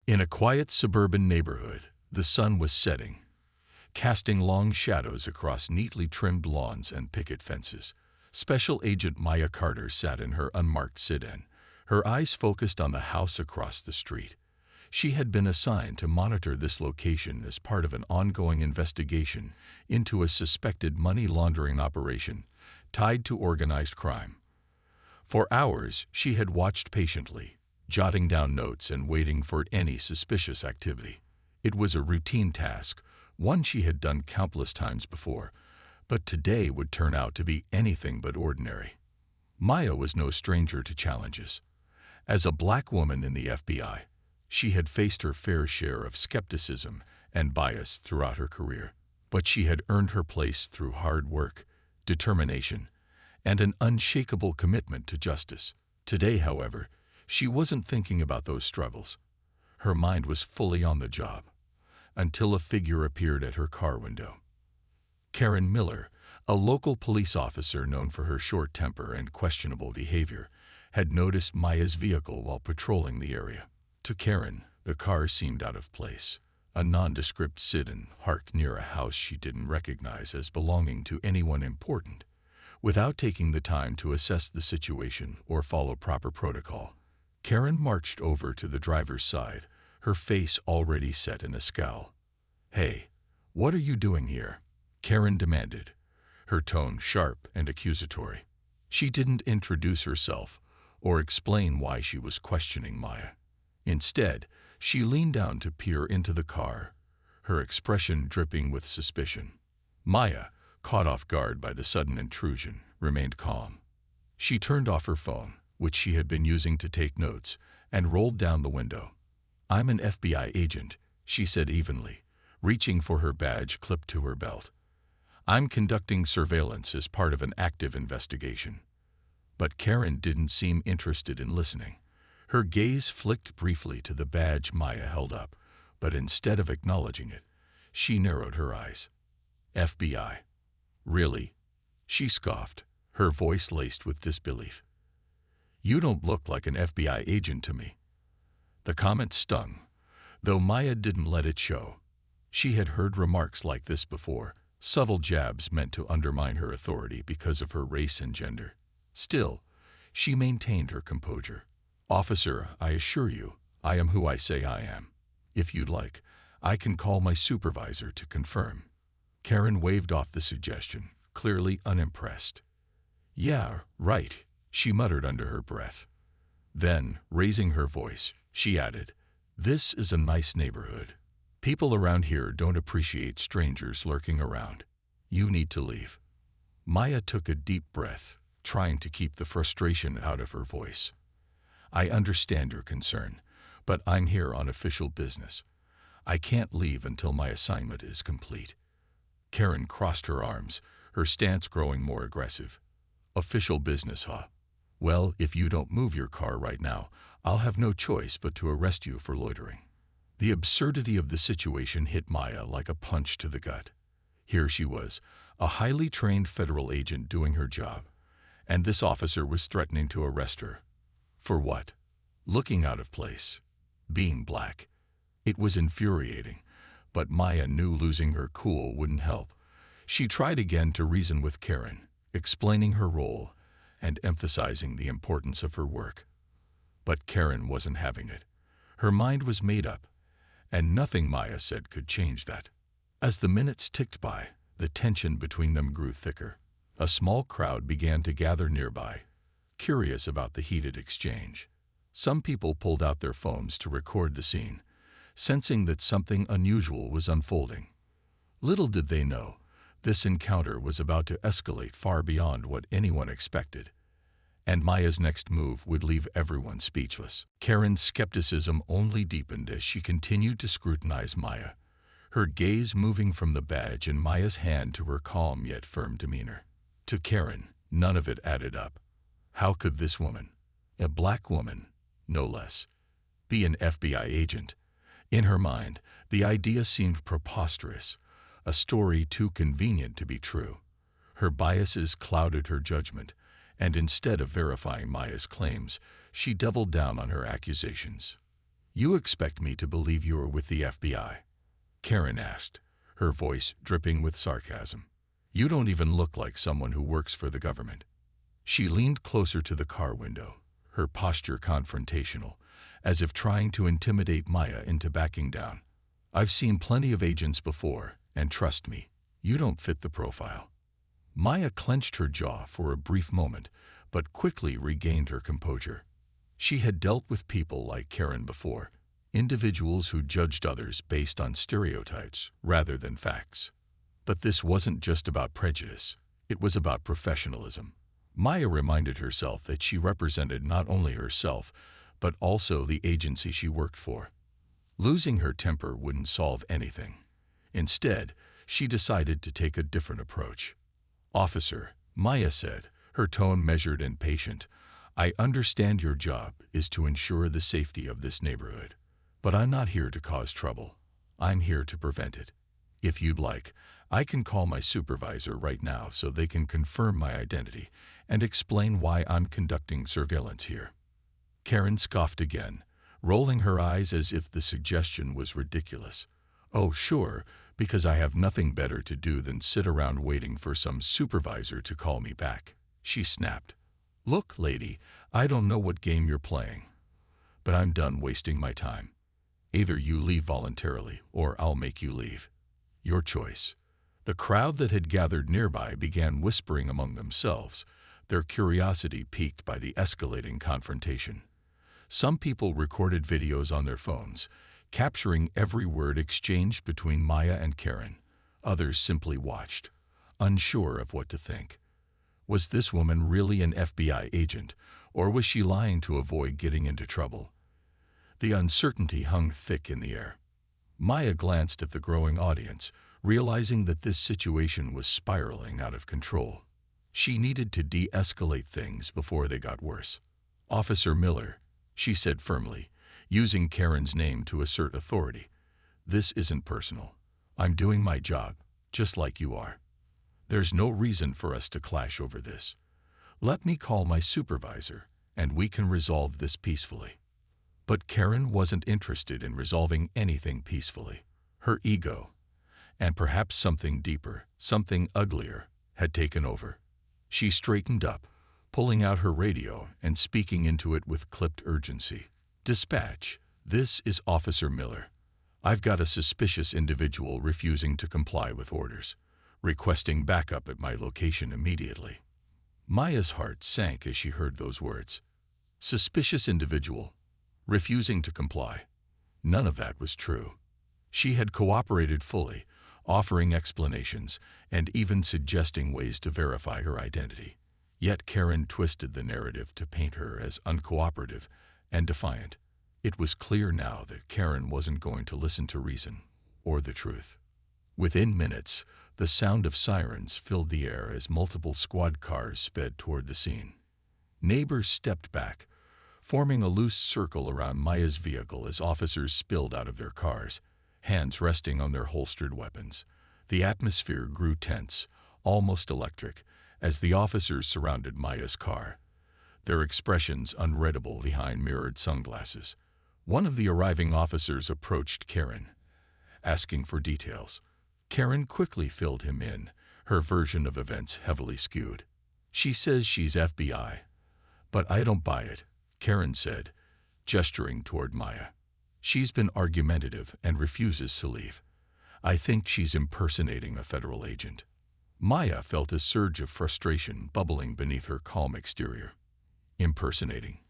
In a quiet suburban neighborhood, the sun was setting, casting long shadows across neatly trimmed lawns and picket fences. Special Agent Maya Carter sat in her unmarked sit-in, her eyes focused on the house across the street. She had been assigned to monitor this location as part of an ongoing investigation into a suspected money laundering operation tied to organized crime. For hours, she had watched patiently, jotting down notes and waiting for any suspicious activity. It was a routine task, one she had done countless times before, but today would turn out to be anything but ordinary. Maya was no stranger to challenges. As a black woman in the FBI, she had faced her fair share of skepticism and bias throughout her career, but she had earned her place through hard work, determination, and an unshakable commitment to justice. Today, however, she wasn't thinking about those struggles. Her mind was fully on the job, until a figure appeared at her car window. Karen Miller, a local police officer known for her short temper and questionable behavior, had noticed Maya's vehicle while patrolling the area. To Karen, the car seemed out of place, a nondescript sit-in parked near a house she didn't recognize as belonging to anyone important. Without taking the time to assess the situation or follow proper protocol, Karen marched over to the driver's side, her face already set in a scowl. "Hey, what are you doing here?" Karen demanded, her tone sharp and accusatory. She didn't introduce herself or explain why she was questioning Maya. Instead, she leaned down to peer into the car, her expression dripping with suspicion. Maya, caught off guard by the sudden intrusion, remained calm. She turned off her phone, which she had been using to take notes, and rolled down the window. "I'm an FBI agent," she said evenly, reaching for her badge clipped to her belt. "I'm conducting surveillance as part of an active investigation." But Karen didn't seem interested in listening. Her gaze flicked briefly to the badge Maya held up, but instead of acknowledging it, she narrowed her eyes. "FBI? Really?" She scoffed, her voice laced with disbelief. "You don't look like an FBI agent to me." The comment stung, though Maya didn't let it show. She had heard remarks like this before, subtle jabs meant to undermine her authority because of her race and gender. Still, she maintained her composure. "Officer, I assure you, I am who I say I am. If you'd like, I can call my supervisor to confirm." Karen waved off the suggestion, clearly unimpressed. "Yeah, right," she muttered under her breath. Then, raising her voice, she added, "This is a nice neighborhood. People around here don't appreciate strangers lurking around. You need to leave." Maya took a deep breath, trying to keep the frustration out of her voice. "I understand your concern, but I'm here on official business. I can't leave until my assignment is complete." Karen crossed her arms, her stance growing more aggressive. "Official business, huh? Well, if you don't move your car right now, I'll have no choice but to arrest you for loitering." The absurdity of the situation hit Maya like a punch to the gut. Here she was, a highly trained federal agent doing her job, and this officer was threatening to arrest her. For what? Looking out of place. Being black. It was infuriating, but Maya knew losing her cool wouldn't help. She tried again to reason with Karen, explaining her role and emphasizing the importance of her work. But Karen wasn't having it. Her mind was made up, and nothing Maya said could change that. As the minutes ticked by, the tension between them grew thicker. A small crowd began to gather nearby, curious about the heated exchange. Some people pulled out their phones to record the scene, sensing that something unusual was unfolding. Little did they know, this encounter was about to escalate far beyond what anyone expected, and Maya's next move would leave everyone speechless. Karen's skepticism only deepened as she continued to scrutinize Maya, her gaze moving from the badge in Maya's hand to her calm yet firm demeanor. To Karen, none of it added up. How could this woman, a black woman, no less, be an FBI agent? In her mind, the idea seemed preposterous, a story too convenient to be true. Her biases clouded her judgment, and instead of verifying Maya's claims, she doubled down on her accusations. "You expect me to believe you are with the FBI?" Karen asked, her voice dripping with sarcasm. "You don't even look like someone who works for the government." She leaned closer to the car window, her posture confrontational, as if trying to intimidate Maya into backing down. "I've seen plenty of agents before, and trust me, you don't fit the profile." Maya clenched her jaw for a brief moment, but quickly regained her composure. She had dealt with people like Karen before, individuals who judged others based on stereotypes rather than facts. But this wasn't just about prejudice, it was about professionalism. Maya reminded herself that she represented not only herself, but also the agency she worked for. Losing her temper wouldn't solve anything. Instead, she decided to take a different approach. "Officer," Maya said, her tone measured and patient, "I understand your job is to ensure the safety of this neighborhood. But I'm not here to cause trouble. I'm here to prevent it. If you'd like, I can call my supervisor right now so they can confirm my identity and explain why I'm conducting surveillance here." Karen scoffed again, rolling her eyes as if the suggestion was ridiculous. "Oh, sure, because I have nothing better to do than sit around waiting for some supervisor to call me back," she snapped. "Look, lady, I don't know what game you're playing, but I'm done wasting my time. Either you leave voluntarily or I'll make you leave. Your choice." The crowd that had gathered nearby began whispering among themselves, their curiosity piqued by the escalating confrontation. Some people recorded videos on their phones, capturing every word exchanged between Maya and Karen. Others simply watched, unsure of what to think. Was this woman really an FBI agent, or was she lying to avoid getting into trouble? The uncertainty hung thick in the air. Maya glanced at the growing audience, realizing that this situation was spiraling out of control. She needed to de-escalate things before they got worse. "Officer Miller," she said firmly, using Karen's name to assert authority, "this isn't personal. I'm doing my job, just like you are. There's no reason for us to clash over this. Let me call my supervisor, and we can resolve this peacefully." But Karen wasn't interested in resolving anything peacefully. Her ego, and perhaps something deeper, something uglier, had taken over. She straightened up, pulling out her radio and speaking into it with clipped urgency. "Dispatch, this is Officer Miller. I've got a suspicious individual refusing to comply with orders, requesting backup at my location immediately." Maya's heart sank as she heard those words. Suspicious individual, refusing to comply. None of that was true. She had cooperated fully, offering explanations and even suggesting ways to verify her identity. Yet Karen twisted the narrative to paint her as uncooperative and defiant. It was clear now that Karen wasn't going to listen to reason or the truth. Within minutes, the sound of sirens filled the air as multiple squad cars sped toward the scene. Neighbors stepped back, forming a loose circle around Maya's vehicle as officers spilled out of their cars, hands resting on their holstered weapons. The atmosphere grew tense, almost electric, as the officers surrounded Maya's car, their expressions unreadable behind mirrored sunglasses. One of the arriving officers approached Karen, asking for details. Karen quickly filled him in, her version of events heavily skewed. "She says she's FBI, but I don't buy it," Karen said, gesturing toward Maya. "She's been argumentative and refuses to leave. I think she's impersonating a federal agent." Maya felt a surge of frustration bubbling beneath her calm exterior. Impersonating.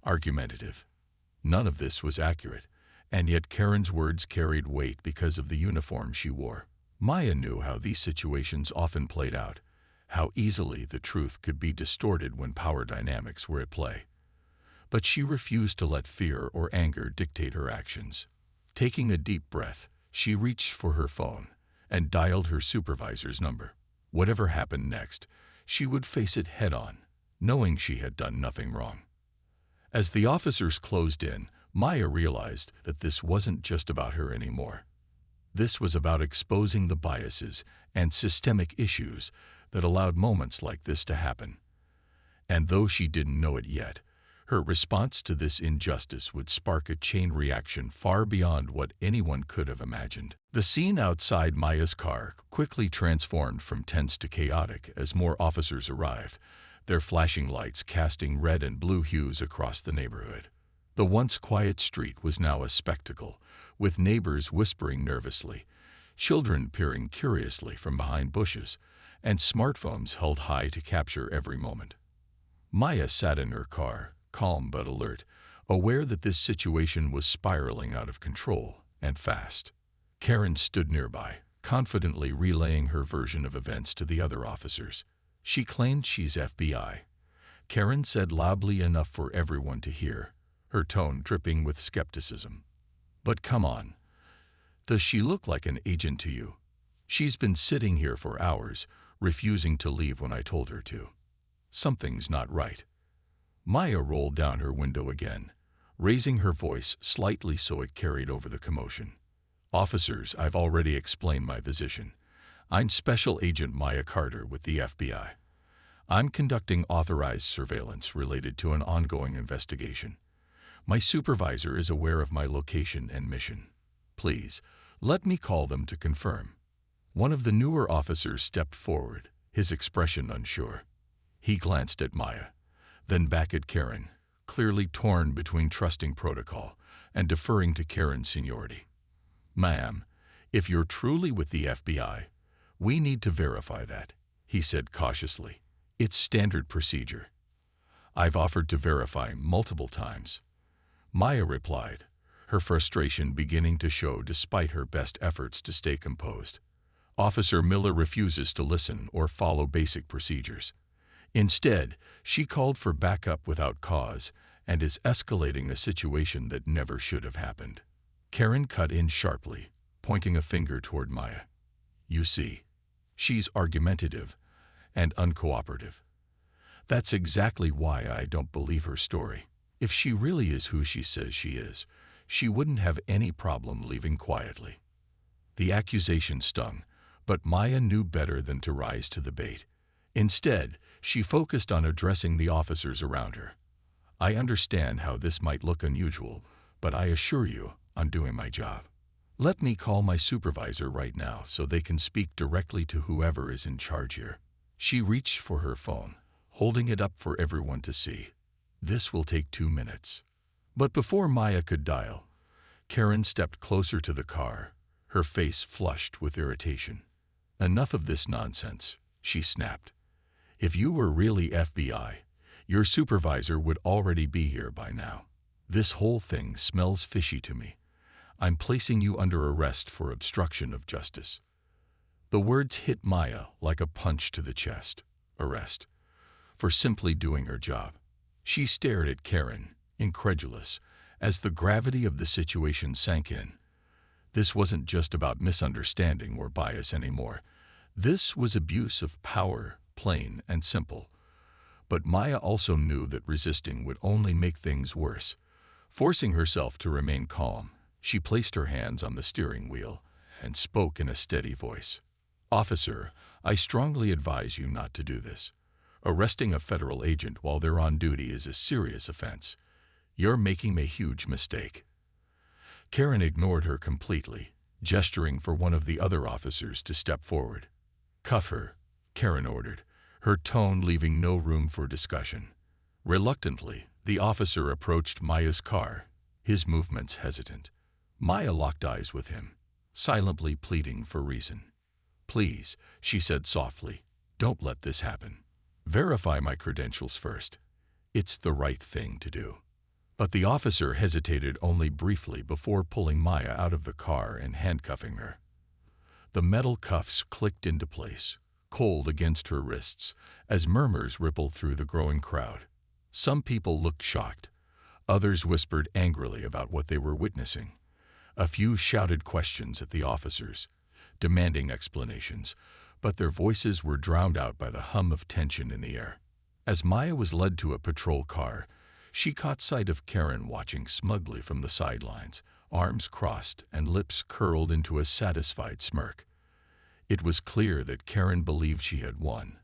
Argumentative. None of this was accurate, and yet Karen's words carried weight because of the uniform she wore. Maya knew how these situations often played out, how easily the truth could be distorted when power dynamics were at play. But she refused to let fear or anger dictate her actions. Taking a deep breath, she reached for her phone and dialed her supervisor's number. Whatever happened next, she would face it head-on, knowing she had done nothing wrong. As the officers closed in, Maya realized that this wasn't just about her anymore. This was about exposing the biases and systemic issues that allowed moments like this to happen. And though she didn't know it yet, Her response to this injustice would spark a chain reaction far beyond what anyone could have imagined. The scene outside Maya's car quickly transformed from tense to chaotic as more officers arrived, their flashing lights casting red and blue hues across the neighborhood. The once quiet street was now a spectacle, with neighbors whispering nervously, children peering curiously from behind bushes, and smartphones held high to capture every moment. Maya sat in her car, calm but alert, aware that this situation was spiraling out of control, and fast. Karen stood nearby, confidently relaying her version of events to the other officers. She claimed she's FBI. Karen said loudly enough for everyone to hear, her tone dripping with skepticism. But come on. Does she look like an agent to you? She's been sitting here for hours, refusing to leave when I told her to. Something's not right. Maya rolled down her window again, raising her voice slightly so it carried over the commotion. Officers, I've already explained my position. I'm Special Agent Maya Carter with the FBI. I'm conducting authorized surveillance related to an ongoing investigation. My supervisor is aware of my location and mission. Please, let me call them to confirm. One of the newer officers stepped forward, his expression unsure. He glanced at Maya, then back at Karen, clearly torn between trusting protocol and deferring to Karen's seniority. Ma'am, if you're truly with the FBI, we need to verify that, he said cautiously. It's standard procedure. I've offered to verify multiple times. Maya replied, her frustration beginning to show despite her best efforts to stay composed. Officer Miller refuses to listen or follow basic procedures. Instead, she called for backup without cause and is escalating a situation that never should have happened. Karen cut in sharply, pointing a finger toward Maya. You see, she's argumentative and uncooperative. That's exactly why I don't believe her story. If she really is who she says she is, she wouldn't have any problem leaving quietly. The accusation stung, but Maya knew better than to rise to the bait. Instead, she focused on addressing the officers around her. I understand how this might look unusual, but I assure you, I'm doing my job. Let me call my supervisor right now so they can speak directly to whoever is in charge here. She reached for her phone, holding it up for everyone to see. This will take 2 minutes. But before Maya could dial, Karen stepped closer to the car, her face flushed with irritation. Enough of this nonsense, she snapped. If you were really FBI, your supervisor would already be here by now. This whole thing smells fishy to me. I'm placing you under arrest for obstruction of justice. The words hit Maya like a punch to the chest. Arrest. For simply doing her job. She stared at Karen, incredulous, as the gravity of the situation sank in. This wasn't just about misunderstanding or bias anymore. This was abuse of power, plain and simple. But Maya also knew that resisting would only make things worse. Forcing herself to remain calm, she placed her hands on the steering wheel and spoke in a steady voice. Officer, I strongly advise you not to do this. Arresting a federal agent while they're on duty is a serious offense. You're making a huge mistake. Karen ignored her completely, gesturing for one of the other officers to step forward. Cuff her, Karen ordered, her tone leaving no room for discussion. Reluctantly, the officer approached Maya's car, his movements hesitant. Maya locked eyes with him, silently pleading for reason. Please, she said softly, don't let this happen. Verify my credentials first. It's the right thing to do. But the officer hesitated only briefly before pulling Maya out of the car and handcuffing her. The metal cuffs clicked into place, cold against her wrists, as murmurs rippled through the growing crowd. Some people looked shocked. Others whispered angrily about what they were witnessing. A few shouted questions at the officers, demanding explanations, but their voices were drowned out by the hum of tension in the air. As Maya was led to a patrol car, she caught sight of Karen watching smugly from the sidelines, arms crossed and lips curled into a satisfied smirk. It was clear that Karen believed she had won,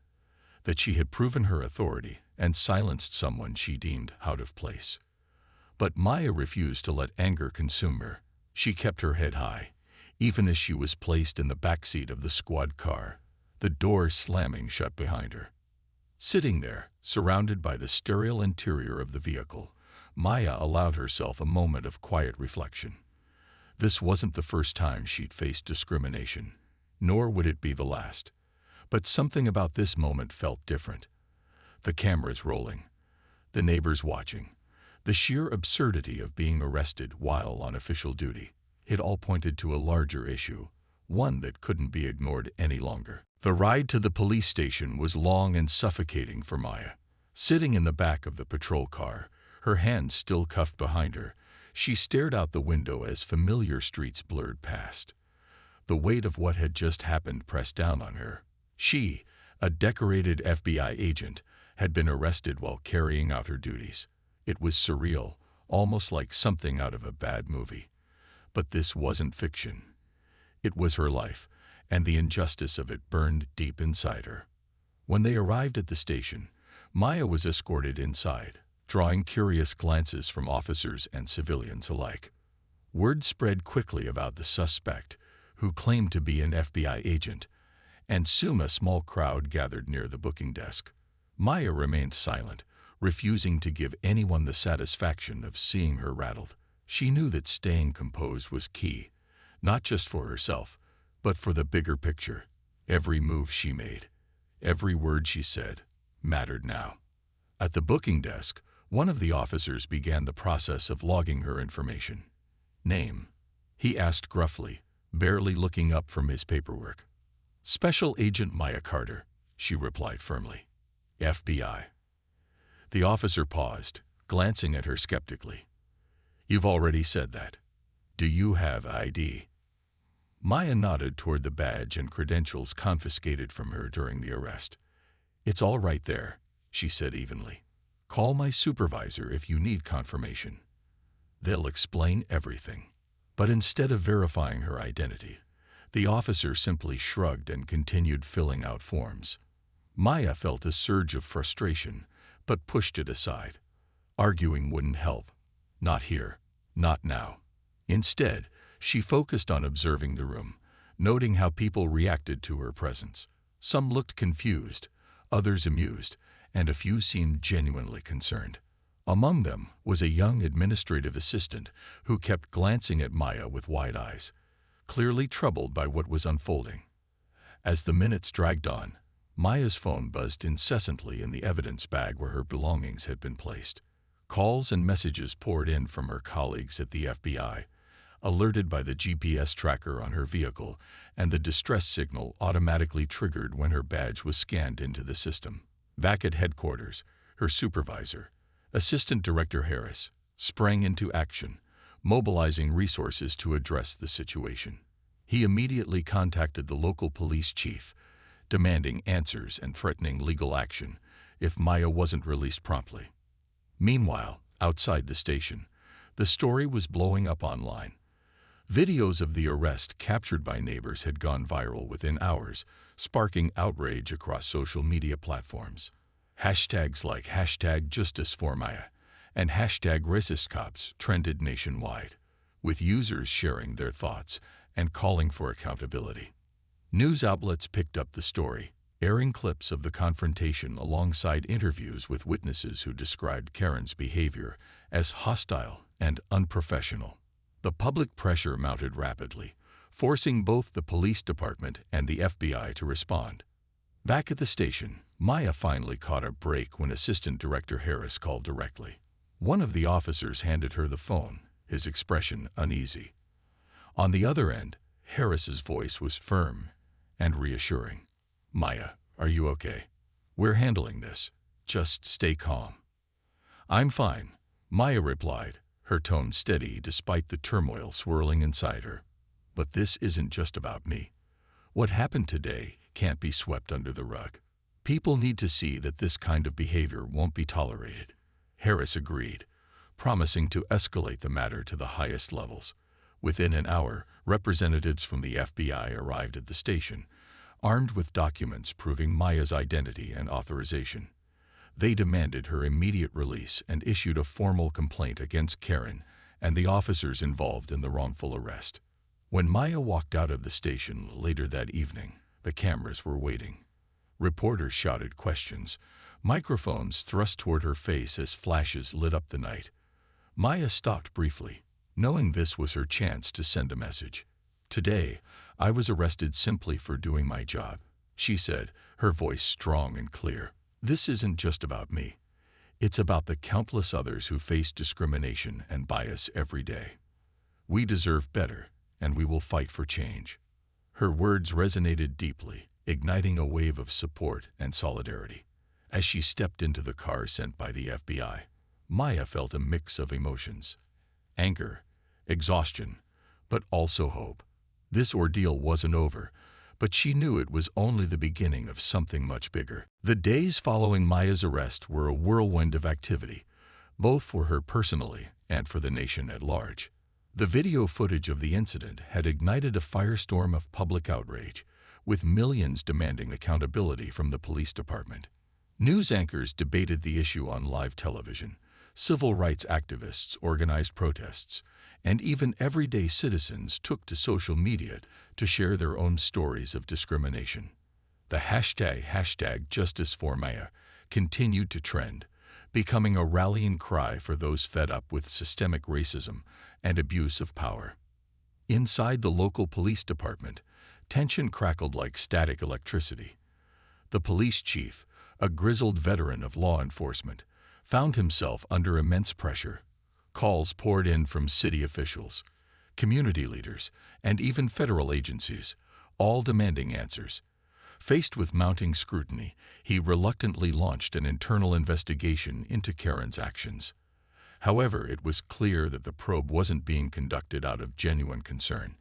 that she had proven her authority, and silenced someone she deemed out of place. But Maya refused to let anger consume her. She kept her head high, even as she was placed in the backseat of the squad car, the door slamming shut behind her. Sitting there, surrounded by the sterile interior of the vehicle, Maya allowed herself a moment of quiet reflection. This wasn't the first time she'd faced discrimination, nor would it be the last. But something about this moment felt different. The cameras rolling, the neighbors watching, the sheer absurdity of being arrested while on official duty. It all pointed to a larger issue, one that couldn't be ignored any longer. The ride to the police station was long and suffocating for Maya. Sitting in the back of the patrol car, her hands still cuffed behind her, she stared out the window as familiar streets blurred past. The weight of what had just happened pressed down on her. She, a decorated FBI agent, had been arrested while carrying out her duties. It was surreal, almost like something out of a bad movie. But this wasn't fiction. It was her life, and the injustice of it burned deep inside her. When they arrived at the station, Maya was escorted inside, drawing curious glances from officers and civilians alike. Word spread quickly about the suspect, who claimed to be an FBI agent, and soon a small crowd gathered near the booking desk. Maya remained silent, refusing to give anyone the satisfaction of seeing her rattled. She knew that staying composed was key, not just for herself, but for the bigger picture. Every move she made, every word she said, mattered now. At the booking desk, one of the officers began the process of logging her information. "Name?" he asked gruffly, barely looking up from his paperwork. "Special Agent Maya Carter," she replied firmly. "FBI." The officer paused, glancing at her skeptically. "You've already said that. Do you have ID?" Maya nodded toward the badge and credentials confiscated from her during the arrest. "It's all right there," she said evenly. "Call my supervisor if you need confirmation. They'll explain everything." But instead of verifying her identity, the officer simply shrugged and continued filling out forms. Maya felt a surge of frustration, but pushed it aside. Arguing wouldn't help. Not here. Not now. Instead, she focused on observing the room, noting how people reacted to her presence. Some looked confused, others amused, and a few seemed genuinely concerned. Among them was a young administrative assistant who kept glancing at Maya with wide eyes, clearly troubled by what was unfolding. As the minutes dragged on, Maya's phone buzzed incessantly in the evidence bag where her belongings had been placed. Calls and messages poured in from her colleagues at the FBI, alerted by the GPS tracker on her vehicle and the distress signal automatically triggered when her badge was scanned into the system. Back at headquarters, her supervisor, Assistant Director Harris, sprang into action, mobilizing resources to address the situation. He immediately contacted the local police chief, demanding answers and threatening legal action if Maya wasn't released promptly. Meanwhile, outside the station, the story was blowing up online. Videos of the arrest captured by neighbors had gone viral within hours, sparking outrage across social media platforms. Hashtags like #JusticeForMaya and #RacistCops trended nationwide, with users sharing their thoughts and calling for accountability. News outlets picked up the story, airing clips of the confrontation alongside interviews with witnesses who described Karen's behavior as hostile and unprofessional. The public pressure mounted rapidly, forcing both the police department and the FBI to respond. Back at the station, Maya finally caught a break when Assistant Director Harris called directly. One of the officers handed her the phone, his expression uneasy. On the other end, Harris's voice was firm and reassuring. "Maya, are you okay? We're handling this. Just stay calm." "I'm fine," Maya replied, her tone steady despite the turmoil swirling inside her. "But this isn't just about me. What happened today can't be swept under the rug. People need to see that this kind of behavior won't be tolerated." Harris agreed, promising to escalate the matter to the highest levels. Within an hour, representatives from the FBI arrived at the station, armed with documents proving Maya's identity and authorization. They demanded her immediate release and issued a formal complaint against Karen and the officers involved in the wrongful arrest. When Maya walked out of the station later that evening, the cameras were waiting. Reporters shouted questions, microphones thrust toward her face as flashes lit up the night. Maya stopped briefly, knowing this was her chance to send a message. "Today, I was arrested simply for doing my job," she said, her voice strong and clear. "This isn't just about me. It's about the countless others who face discrimination and bias every day. We deserve better, and we will fight for change." Her words resonated deeply, igniting a wave of support and solidarity. As she stepped into the car sent by the FBI, Maya felt a mix of emotions: anger, exhaustion, but also hope. This ordeal wasn't over, but she knew it was only the beginning of something much bigger. The days following Maya's arrest were a whirlwind of activity, both for her personally and for the nation at large. The video footage of the incident had ignited a firestorm of public outrage, with millions demanding accountability from the police department. News anchors debated the issue on live television. Civil rights activists organized protests, and even everyday citizens took to social media to share their own stories of discrimination. The hashtag Justice for Maya continued to trend, becoming a rallying cry for those fed up with systemic racism and abuse of power. Inside the local police department, tension crackled like static electricity. The police chief, a grizzled veteran of law enforcement, found himself under immense pressure. Calls poured in from city officials, community leaders, and even federal agencies, all demanding answers. Faced with mounting scrutiny, he reluctantly launched an internal investigation into Karen's actions. However, it was clear that the probe wasn't being conducted out of genuine concern.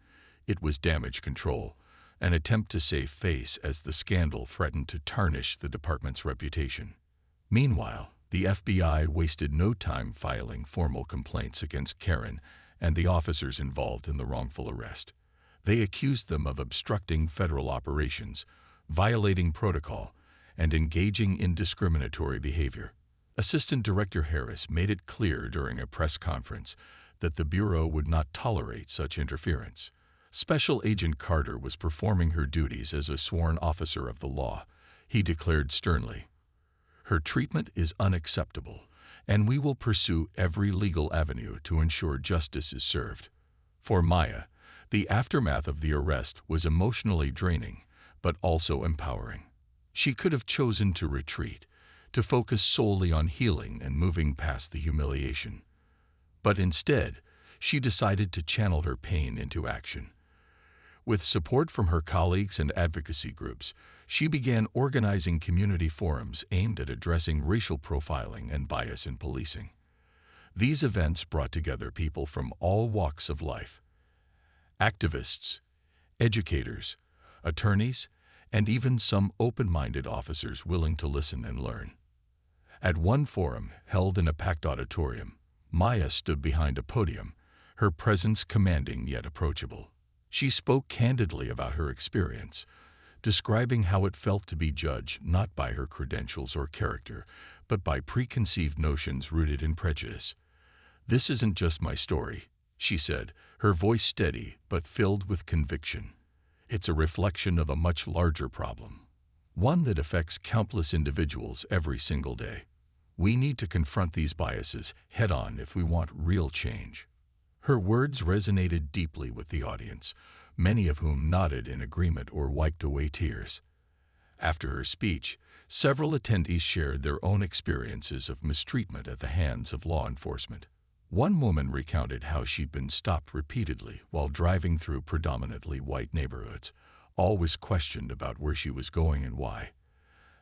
It was damage control, an attempt to save face as the scandal threatened to tarnish the department's reputation. Meanwhile, the FBI wasted no time filing formal complaints against Karen and the officers involved in the wrongful arrest. They accused them of obstructing federal operations, violating protocol, and engaging in discriminatory behavior. Assistant Director Harris made it clear during a press conference that the Bureau would not tolerate such interference. Special Agent Carter was performing her duties as a sworn officer of the law. He declared sternly, "Her treatment is unacceptable, and we will pursue every legal avenue to ensure justice is served." For Maya, the aftermath of the arrest was emotionally draining, but also empowering. She could have chosen to retreat, to focus solely on healing and moving past the humiliation. But instead, she decided to channel her pain into action. With support from her colleagues and advocacy groups, she began organizing community forums aimed at addressing racial profiling and bias in policing. These events brought together people from all walks of life: activists, educators, attorneys, and even some open-minded officers willing to listen and learn. At one forum, held in a packed auditorium, Maya stood behind a podium, her presence commanding yet approachable. She spoke candidly about her experience, describing how it felt to be judged not by her credentials or character, but by preconceived notions rooted in prejudice. "This isn't just my story," she said, her voice steady but filled with conviction. "It's a reflection of a much larger problem, one that affects countless individuals every single day. We need to confront these biases head-on if we want real change." Her words resonated deeply with the audience, many of whom nodded in agreement or wiped away tears. After her speech, several attendees shared their own experiences of mistreatment at the hands of law enforcement. One woman recounted how she'd been stopped repeatedly while driving through predominantly white neighborhoods, always questioned about where she was going and why.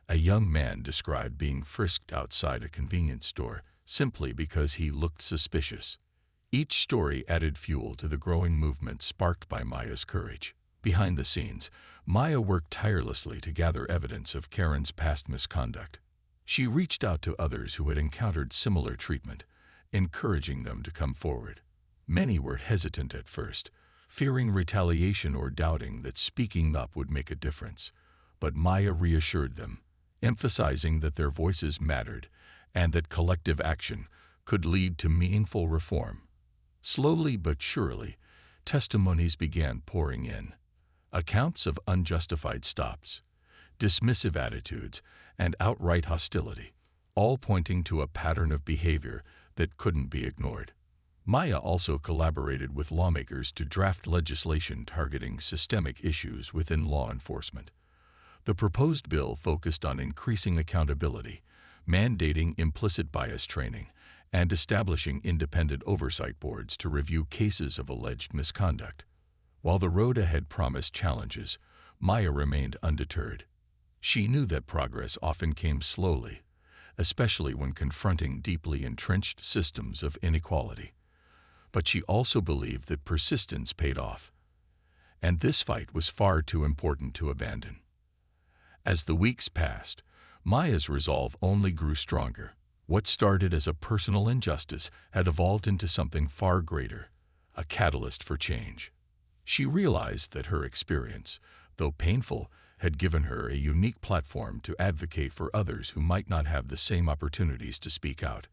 A young man described being frisked outside a convenience store simply because he looked suspicious. Each story added fuel to the growing movement sparked by Maya's courage. Behind the scenes, Maya worked tirelessly to gather evidence of Karen's past misconduct. She reached out to others who had encountered similar treatment, encouraging them to come forward. Many were hesitant at first, fearing retaliation or doubting that speaking up would make a difference. But Maya reassured them, emphasizing that their voices mattered and that collective action could lead to meaningful reform. Slowly but surely, testimonies began pouring in. Accounts of unjustified stops, dismissive attitudes, and outright hostility, all pointing to a pattern of behavior that couldn't be ignored. Maya also collaborated with lawmakers to draft legislation targeting systemic issues within law enforcement. The proposed bill focused on increasing accountability, mandating implicit bias training, and establishing independent oversight boards to review cases of alleged misconduct. While the road ahead promised challenges, Maya remained undeterred. She knew that progress often came slowly, especially when confronting deeply entrenched systems of inequality. But she also believed that persistence paid off, and this fight was far too important to abandon. As the weeks passed, Maya's resolve only grew stronger. What started as a personal injustice had evolved into something far greater, a catalyst for change. She realized that her experience, though painful, had given her a unique platform to advocate for others who might not have the same opportunities to speak out.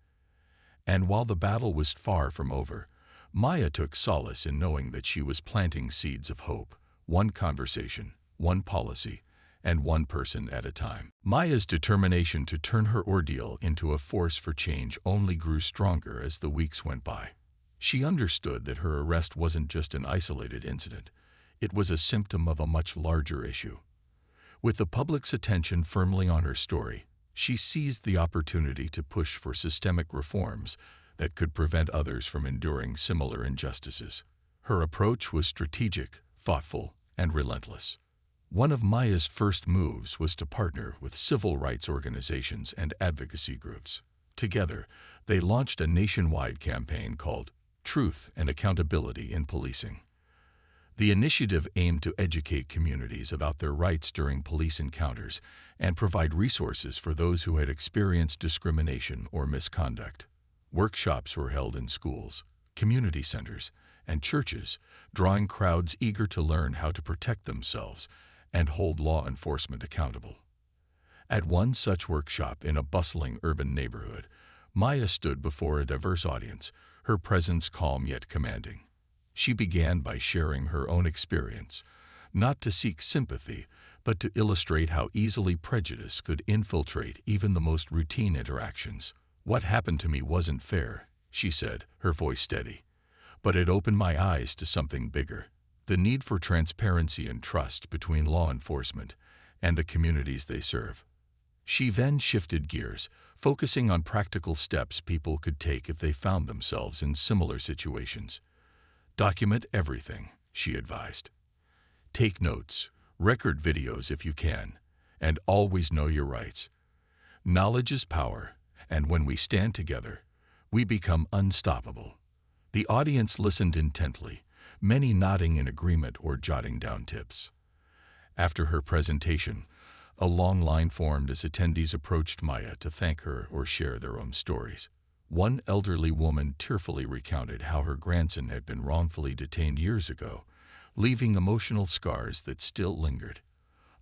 And while the battle was far from over, Maya took solace in knowing that she was planting seeds of hope, one conversation, one policy, and one person at a time. Maya's determination to turn her ordeal into a force for change only grew stronger as the weeks went by. She understood that her arrest wasn't just an isolated incident. It was a symptom of a much larger issue. With the public's attention firmly on her story, she seized the opportunity to push for systemic reforms that could prevent others from enduring similar injustices. Her approach was strategic, thoughtful, and relentless. One of Maya's first moves was to partner with civil rights organizations and advocacy groups. Together, they launched a nationwide campaign called Truth and Accountability in Policing. The initiative aimed to educate communities about their rights during police encounters and provide resources for those who had experienced discrimination or misconduct. Workshops were held in schools, community centers, and churches, drawing crowds eager to learn how to protect themselves and hold law enforcement accountable. At one such workshop in a bustling urban neighborhood, Maya stood before a diverse audience, her presence calm yet commanding. She began by sharing her own experience, not to seek sympathy, but to illustrate how easily prejudice could infiltrate even the most routine interactions. "What happened to me wasn't fair," she said, her voice steady. "But it opened my eyes to something bigger, the need for transparency and trust between law enforcement and the communities they serve." She then shifted gears, focusing on practical steps people could take if they found themselves in similar situations. "Document everything," she advised. "Take notes, record videos if you can, and always know your rights. Knowledge is power, and when we stand together, we become unstoppable." The audience listened intently, many nodding in agreement or jotting down tips. After her presentation, a long line formed as attendees approached Maya to thank her or share their own stories. One elderly woman tearfully recounted how her grandson had been wrongfully detained years ago, leaving emotional scars that still lingered.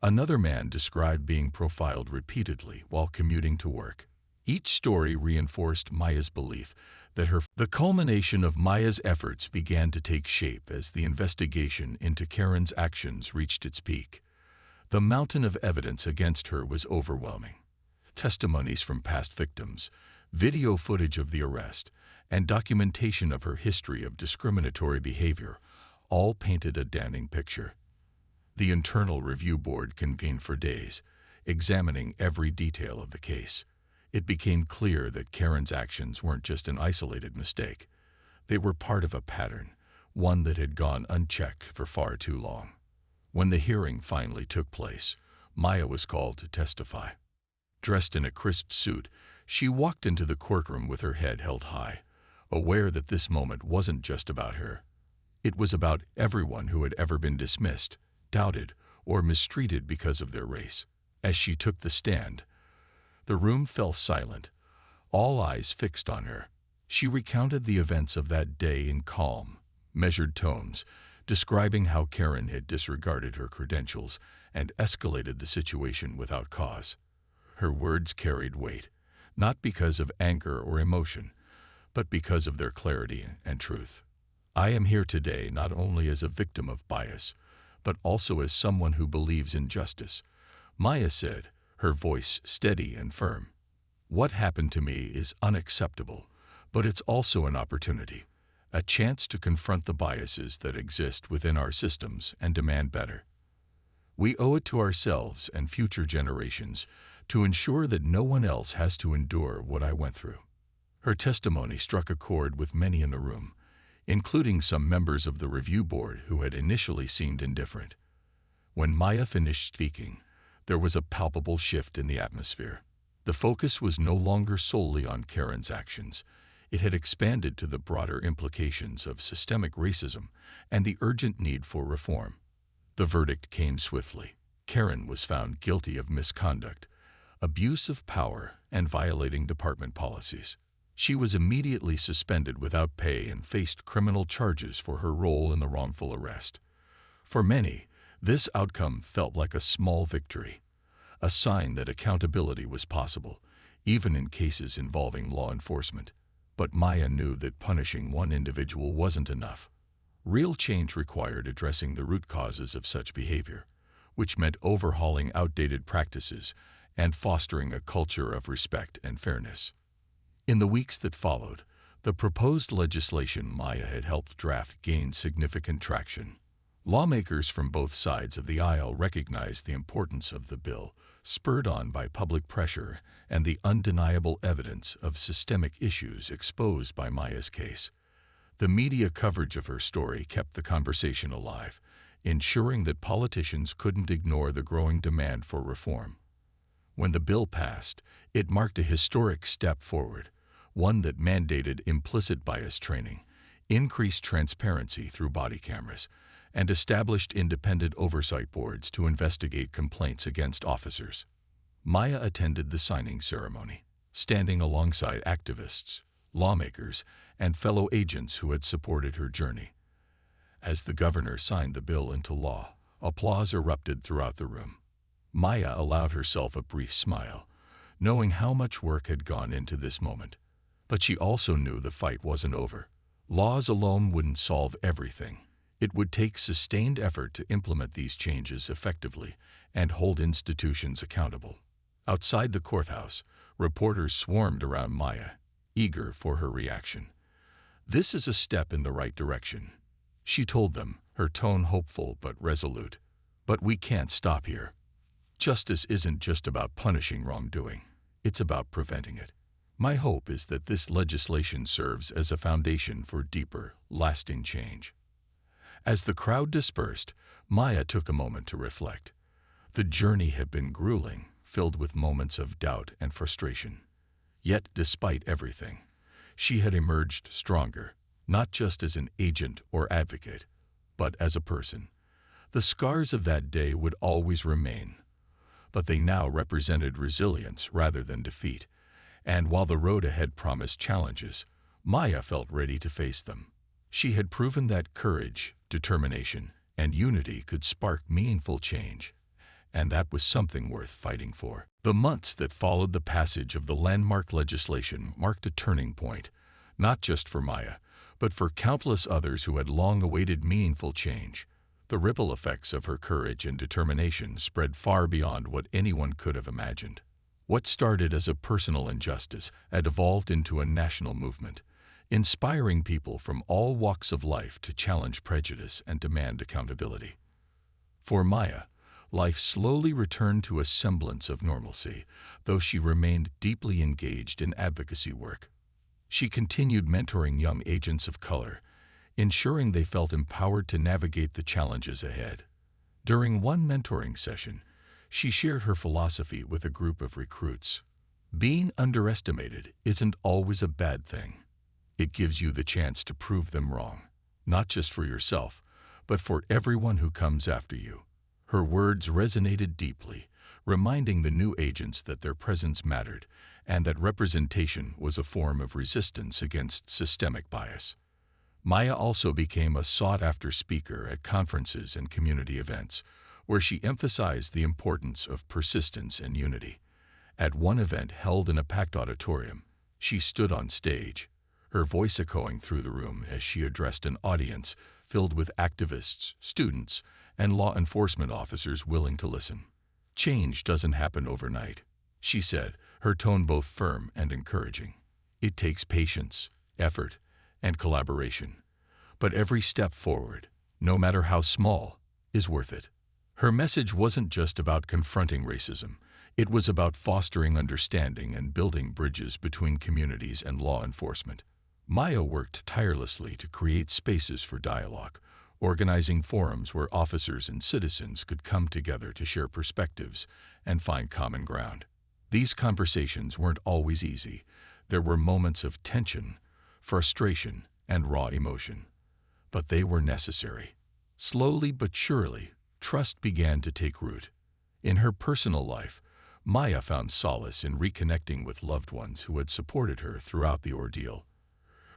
Another man described being profiled repeatedly while commuting to work. Each story reinforced Maya's belief that the culmination of Maya's efforts began to take shape as the investigation into Karen's actions reached its peak. The mountain of evidence against her was overwhelming. Testimonies from past victims, video footage of the arrest, and documentation of her history of discriminatory behavior all painted a damning picture. The Internal Review Board convened for days, examining every detail of the case. It became clear that Karen's actions weren't just an isolated mistake. They were part of a pattern, one that had gone unchecked for far too long. When the hearing finally took place, Maya was called to testify. Dressed in a crisp suit, she walked into the courtroom with her head held high, aware that this moment wasn't just about her. It was about everyone who had ever been dismissed, doubted, or mistreated because of their race. As she took the stand, the room fell silent, all eyes fixed on her. She recounted the events of that day in calm, measured tones, describing how Karen had disregarded her credentials and escalated the situation without cause. Her words carried weight, not because of anger or emotion, but because of their clarity and truth. I am here today not only as a victim of bias, but also as someone who believes in justice, Maya said, her voice steady and firm. What happened to me is unacceptable, but it's also an opportunity, a chance to confront the biases that exist within our systems and demand better. We owe it to ourselves and future generations to ensure that no one else has to endure what I went through. Her testimony struck a chord with many in the room, including some members of the review board who had initially seemed indifferent. When Maya finished speaking, there was a palpable shift in the atmosphere. The focus was no longer solely on Karen's actions. It had expanded to the broader implications of systemic racism and the urgent need for reform. The verdict came swiftly. Karen was found guilty of misconduct, abuse of power, and violating department policies. She was immediately suspended without pay and faced criminal charges for her role in the wrongful arrest. For many, this outcome felt like a small victory, a sign that accountability was possible, even in cases involving law enforcement. But Maya knew that punishing one individual wasn't enough. Real change required addressing the root causes of such behavior, which meant overhauling outdated practices and fostering a culture of respect and fairness. In the weeks that followed, the proposed legislation Maya had helped draft gained significant traction. Lawmakers from both sides of the aisle recognized the importance of the bill, spurred on by public pressure and the undeniable evidence of systemic issues exposed by Maya's case. The media coverage of her story kept the conversation alive, ensuring that politicians couldn't ignore the growing demand for reform. When the bill passed, it marked a historic step forward, one that mandated implicit bias training, increased transparency through body cameras, and established independent oversight boards to investigate complaints against officers. Maya attended the signing ceremony, standing alongside activists, lawmakers, and fellow agents who had supported her journey. As the governor signed the bill into law, applause erupted throughout the room. Maya allowed herself a brief smile, knowing how much work had gone into this moment. But she also knew the fight wasn't over. Laws alone wouldn't solve everything. It would take sustained effort to implement these changes effectively and hold institutions accountable. Outside the courthouse, reporters swarmed around Maya, eager for her reaction. "This is a step in the right direction," she told them, her tone hopeful but resolute. "But we can't stop here. Justice isn't just about punishing wrongdoing. It's about preventing it. My hope is that this legislation serves as a foundation for deeper, lasting change." As the crowd dispersed, Maya took a moment to reflect. The journey had been grueling, filled with moments of doubt and frustration. Yet, despite everything, she had emerged stronger, not just as an agent or advocate, but as a person. The scars of that day would always remain, but they now represented resilience rather than defeat. And while the road ahead promised challenges, Maya felt ready to face them. She had proven that courage, determination, and unity could spark meaningful change, and that was something worth fighting for. The months that followed the passage of the landmark legislation marked a turning point, not just for Maya, but for countless others who had long awaited meaningful change. The ripple effects of her courage and determination spread far beyond what anyone could have imagined. What started as a personal injustice had evolved into a national movement, inspiring people from all walks of life to challenge prejudice and demand accountability. For Maya, life slowly returned to a semblance of normalcy, though she remained deeply engaged in advocacy work. She continued mentoring young agents of color, ensuring they felt empowered to navigate the challenges ahead. During one mentoring session, she shared her philosophy with a group of recruits. Being underestimated isn't always a bad thing. It gives you the chance to prove them wrong, not just for yourself, but for everyone who comes after you. Her words resonated deeply, reminding the new agents that their presence mattered and that representation was a form of resistance against systemic bias. Maya also became a sought-after speaker at conferences and community events, where she emphasized the importance of persistence and unity. At one event held in a packed auditorium, she stood on stage, her voice echoing through the room as she addressed an audience filled with activists, students, and law enforcement officers willing to listen. "Change doesn't happen overnight," she said, her tone both firm and encouraging. "It takes patience, effort, and collaboration. But every step forward, no matter how small, is worth it." Her message wasn't just about confronting racism. It was about fostering understanding and building bridges between communities and law enforcement. Maya worked tirelessly to create spaces for dialogue, organizing forums where officers and citizens could come together to share perspectives and find common ground. These conversations weren't always easy. There were moments of tension, frustration, and raw emotion. But they were necessary. Slowly but surely, trust began to take root. In her personal life, Maya found solace in reconnecting with loved ones who had supported her throughout the ordeal.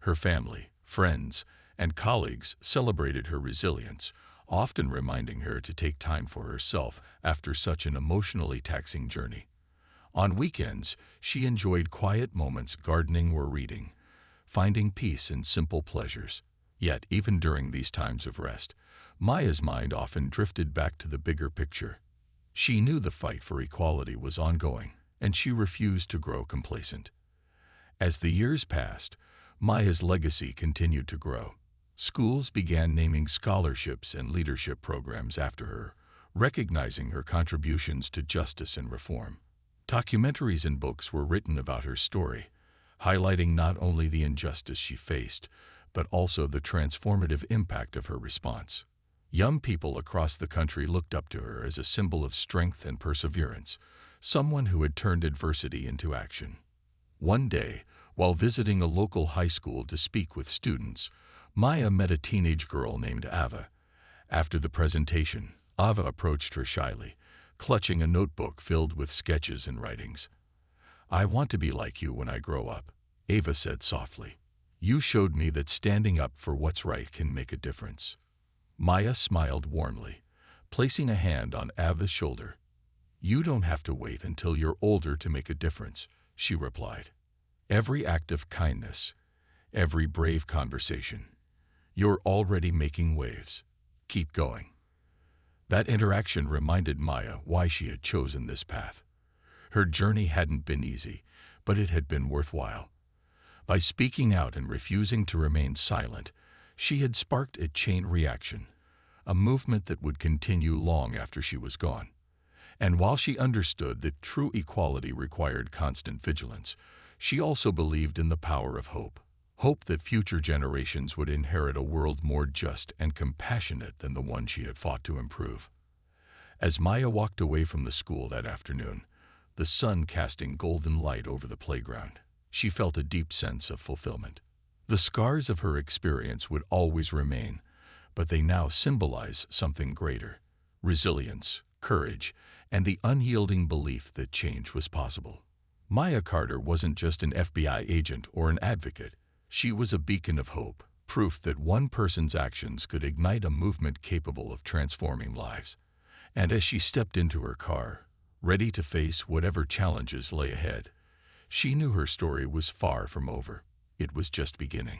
Her family, friends, and colleagues celebrated her resilience, often reminding her to take time for herself after such an emotionally taxing journey. On weekends, she enjoyed quiet moments gardening or reading, finding peace in simple pleasures. Yet, even during these times of rest, Maya's mind often drifted back to the bigger picture. She knew the fight for equality was ongoing, and she refused to grow complacent. As the years passed, Maya's legacy continued to grow. Schools began naming scholarships and leadership programs after her, recognizing her contributions to justice and reform. Documentaries and books were written about her story, highlighting not only the injustice she faced, but also the transformative impact of her response. Young people across the country looked up to her as a symbol of strength and perseverance, someone who had turned adversity into action. One day, while visiting a local high school to speak with students, Maya met a teenage girl named Ava. After the presentation, Ava approached her shyly, clutching a notebook filled with sketches and writings. "I want to be like you when I grow up," Ava said softly. "You showed me that standing up for what's right can make a difference." Maya smiled warmly, placing a hand on Ava's shoulder. "You don't have to wait until you're older to make a difference," she replied. "Every act of kindness, every brave conversation, you're already making waves. Keep going." That interaction reminded Maya why she had chosen this path. Her journey hadn't been easy, but it had been worthwhile. By speaking out and refusing to remain silent, she had sparked a chain reaction, a movement that would continue long after she was gone. And while she understood that true equality required constant vigilance, she also believed in the power of hope. Hope that future generations would inherit a world more just and compassionate than the one she had fought to improve. As Maya walked away from the school that afternoon, the sun casting golden light over the playground, she felt a deep sense of fulfillment. The scars of her experience would always remain, but they now symbolize something greater: resilience, courage, and the unyielding belief that change was possible. Maya Carter wasn't just an FBI agent or an advocate. She was a beacon of hope, proof that one person's actions could ignite a movement capable of transforming lives. And as she stepped into her car, ready to face whatever challenges lay ahead, she knew her story was far from over. It was just beginning.